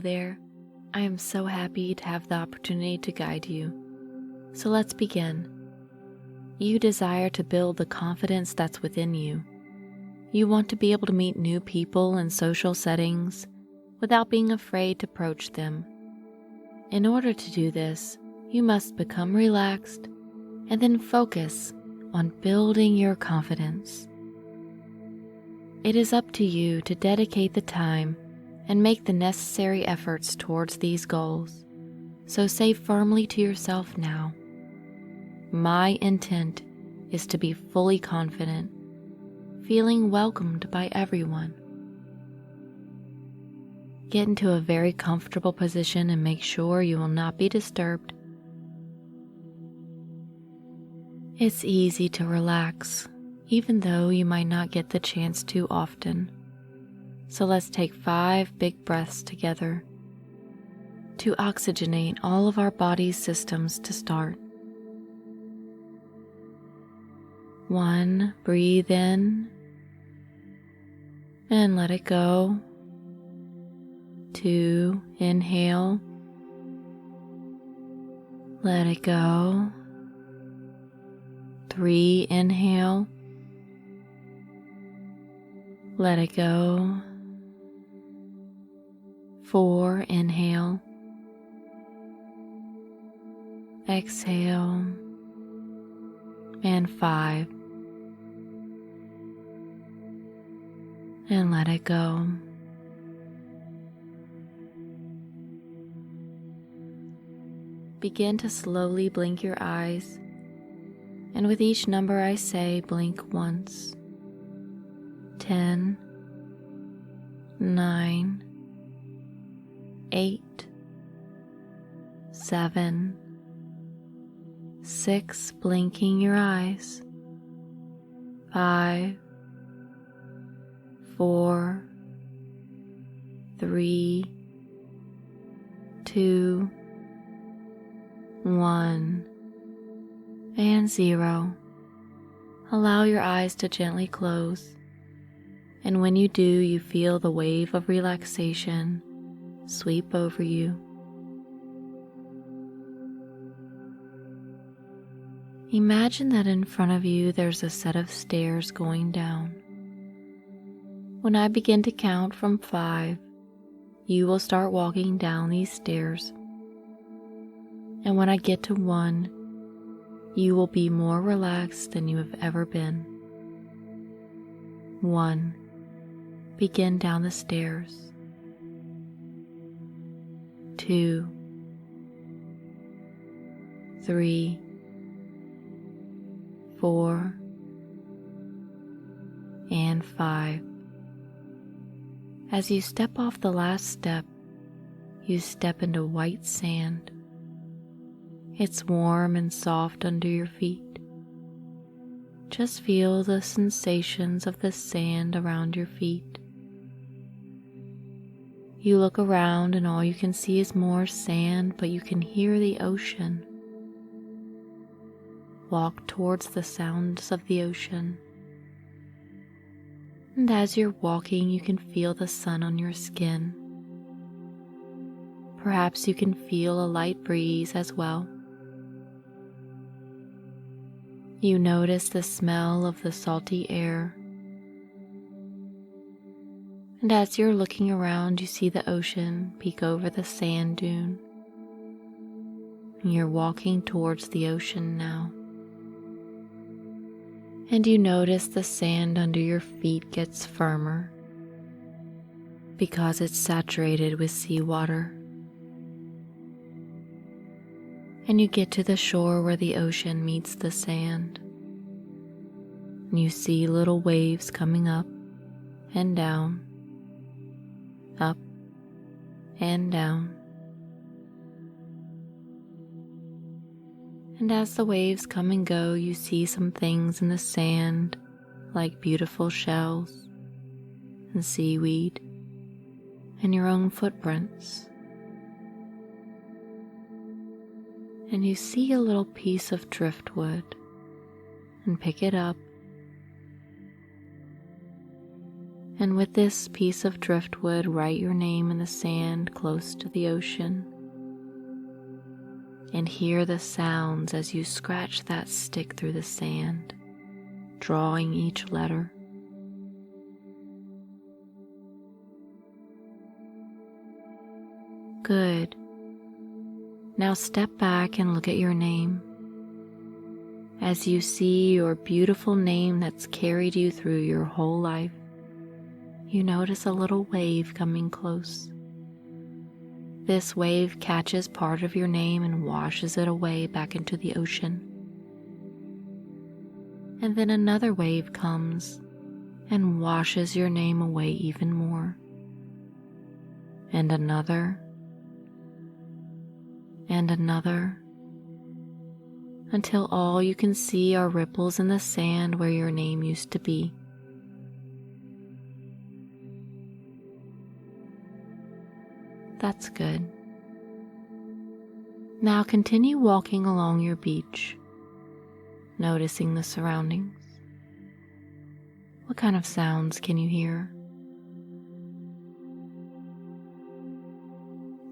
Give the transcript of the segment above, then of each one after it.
Hello there. I am so happy to have the opportunity to guide you. So let's begin. You desire to build the confidence that's within you. You want to be able to meet new people in social settings without being afraid to approach them. In order to do this, you must become relaxed and then focus on building your confidence. It is up to you to dedicate the time and make the necessary efforts towards these goals. So say firmly to yourself now, my intent is to be fully confident, feeling welcomed by everyone. Get into a very comfortable position and make sure you will not be disturbed. It's easy to relax, even though you might not get the chance to often. So let's take 5 big breaths together to oxygenate all of our body's systems to start. 1, breathe in and let it go. 2, inhale, let it go. 3, inhale, let it go. 4, inhale, exhale, and 5, and let it go. Begin to slowly blink your eyes, and with each number I say, blink once. 10, 9, 8, 7, 6, blinking your eyes. 5, 4, 3, 2, 1, and 0. Allow your eyes to gently close, and when you do, you feel the wave of relaxation sweep over you. Imagine that in front of you there's a set of stairs going down. When I begin to count from 5, you will start walking down these stairs. And when I get to 1, you will be more relaxed than you have ever been. 1, begin down the stairs. 2, 3, 4, and 5. As you step off the last step, you step into white sand. It's warm and soft under your feet. Just feel the sensations of the sand around your feet. You look around and all you can see is more sand, but you can hear the ocean. Walk towards the sounds of the ocean. And as you're walking, you can feel the sun on your skin. Perhaps you can feel a light breeze as well. You notice the smell of the salty air. And as you're looking around, you see the ocean peek over the sand dune. And you're walking towards the ocean now. And you notice the sand under your feet gets firmer because it's saturated with seawater. And you get to the shore where the ocean meets the sand. And you see little waves coming up and down, up and down. And as the waves come and go, you see some things in the sand, like beautiful shells and seaweed and your own footprints. And you see a little piece of driftwood and pick it up And with this piece of driftwood, write your name in the sand close to the ocean. And hear the sounds as you scratch that stick through the sand, drawing each letter. Good. Now step back and look at your name. As you see your beautiful name that's carried you through your whole life, you notice a little wave coming close. This wave catches part of your name and washes it away back into the ocean. And then another wave comes and washes your name away even more. And another, and another, until all you can see are ripples in the sand where your name used to be. That's good. Now continue walking along your beach, noticing the surroundings. What kind of sounds can you hear?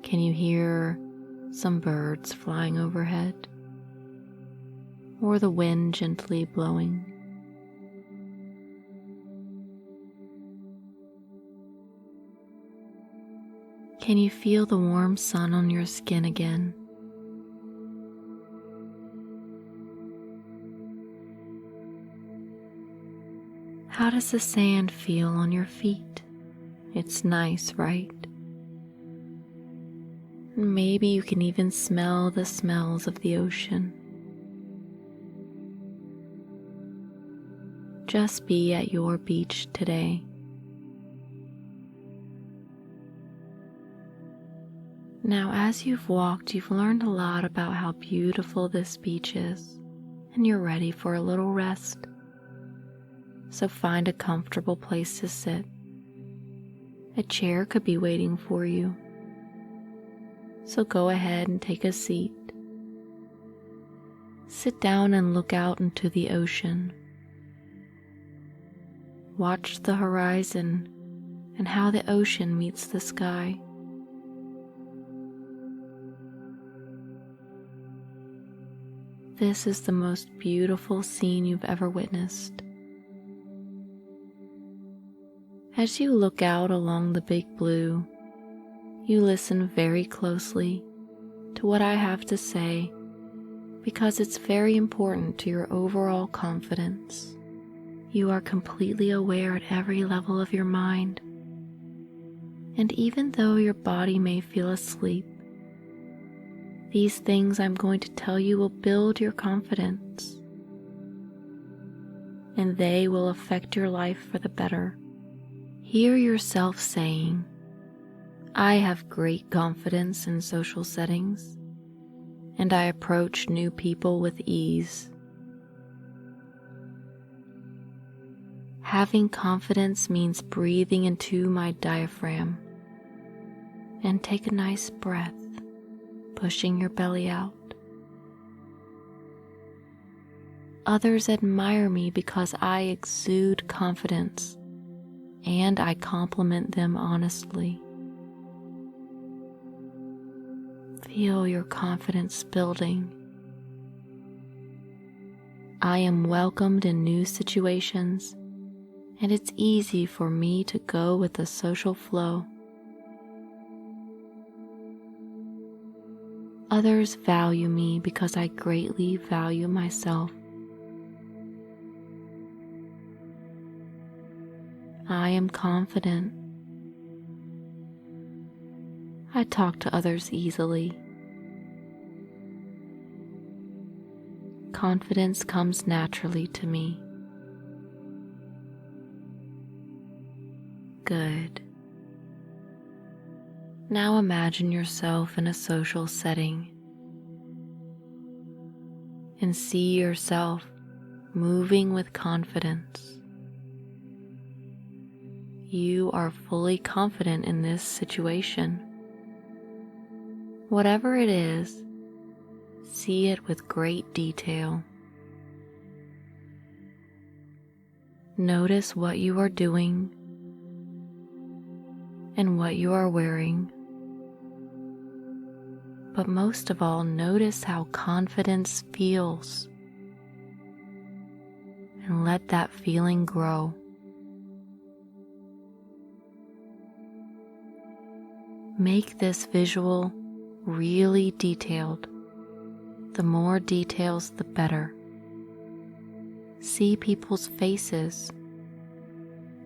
Can you hear some birds flying overhead? Or the wind gently blowing? Can you feel the warm sun on your skin again? How does the sand feel on your feet? It's nice, right? Maybe you can even smell the smells of the ocean. Just be at your beach today. Now, as you've walked, you've learned a lot about how beautiful this beach is, and you're ready for a little rest. So find a comfortable place to sit. A chair could be waiting for you. So go ahead and take a seat. Sit down and look out into the ocean. Watch the horizon and how the ocean meets the sky. This is the most beautiful scene you've ever witnessed. As you look out along the big blue, you listen very closely to what I have to say because it's very important to your overall confidence. You are completely aware at every level of your mind. And even though your body may feel asleep, these things I'm going to tell you will build your confidence. And they will affect your life for the better. Hear yourself saying, I have great confidence in social settings, and I approach new people with ease. Having confidence means breathing into my diaphragm and take a nice breath, pushing your belly out. Others admire me because I exude confidence and I compliment them honestly. Feel your confidence building. I am welcomed in new situations, and it's easy for me to go with the social flow. Others value me because I greatly value myself. I am confident. I talk to others easily. Confidence comes naturally to me. Good. Now imagine yourself in a social setting and see yourself moving with confidence. You are fully confident in this situation. Whatever it is, see it with great detail. Notice what you are doing and what you are wearing. But most of all, notice how confidence feels, and let that feeling grow. Make this visual really detailed. The more details, the better. See people's faces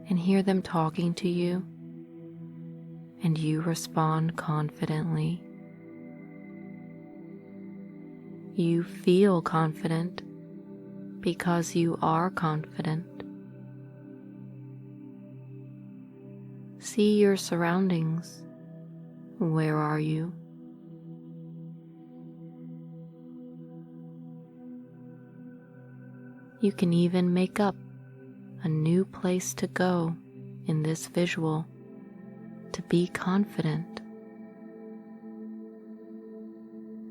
and hear them talking to you, and you respond confidently. You feel confident because you are confident. See your surroundings. Where are you? You can even make up a new place to go in this visual to be confident.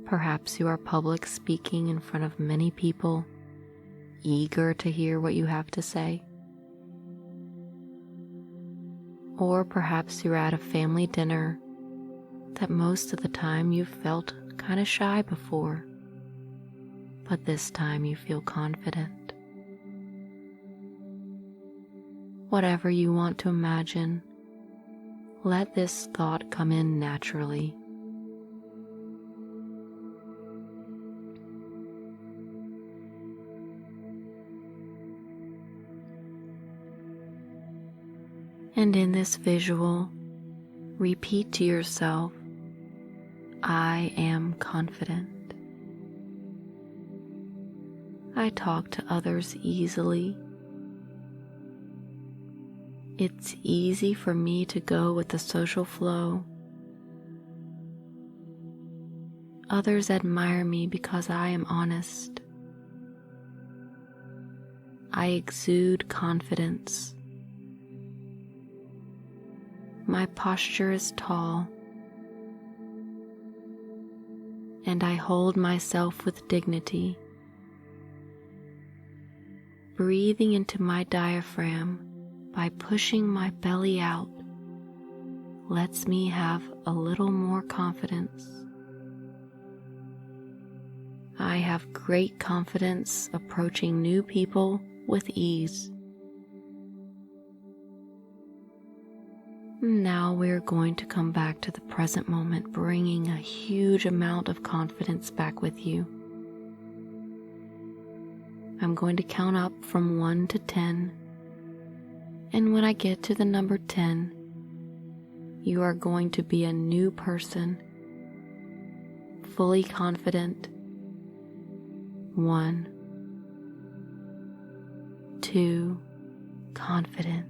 Perhaps you are public speaking in front of many people, eager to hear what you have to say. Or perhaps you're at a family dinner that most of the time you felt kind of shy before, but this time you feel confident. Whatever you want to imagine, let this thought come in naturally. And in this visual, repeat to yourself, I am confident. I talk to others easily. It's easy for me to go with the social flow. Others admire me because I am honest. I exude confidence. My posture is tall, and I hold myself with dignity. Breathing into my diaphragm by pushing my belly out lets me have a little more confidence. I have great confidence approaching new people with ease. Now we're going to come back to the present moment, bringing a huge amount of confidence back with you. I'm going to count up from 1 to 10, and when I get to the number 10, you are going to be a new person, fully confident. 1, 2, confidence.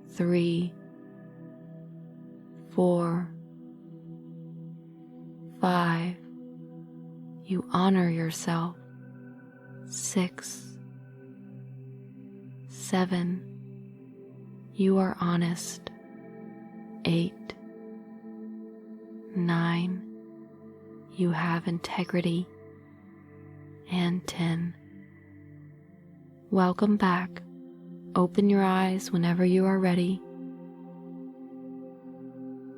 3, 4, 5, you honor yourself. 6, 7, you are honest. 8, 9, you have integrity. And 10. Welcome back. Open your eyes whenever you are ready.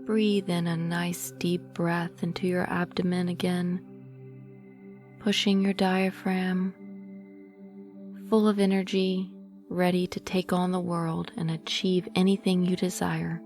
Breathe in a nice deep breath into your abdomen again, pushing your diaphragm, full of energy, ready to take on the world and achieve anything you desire.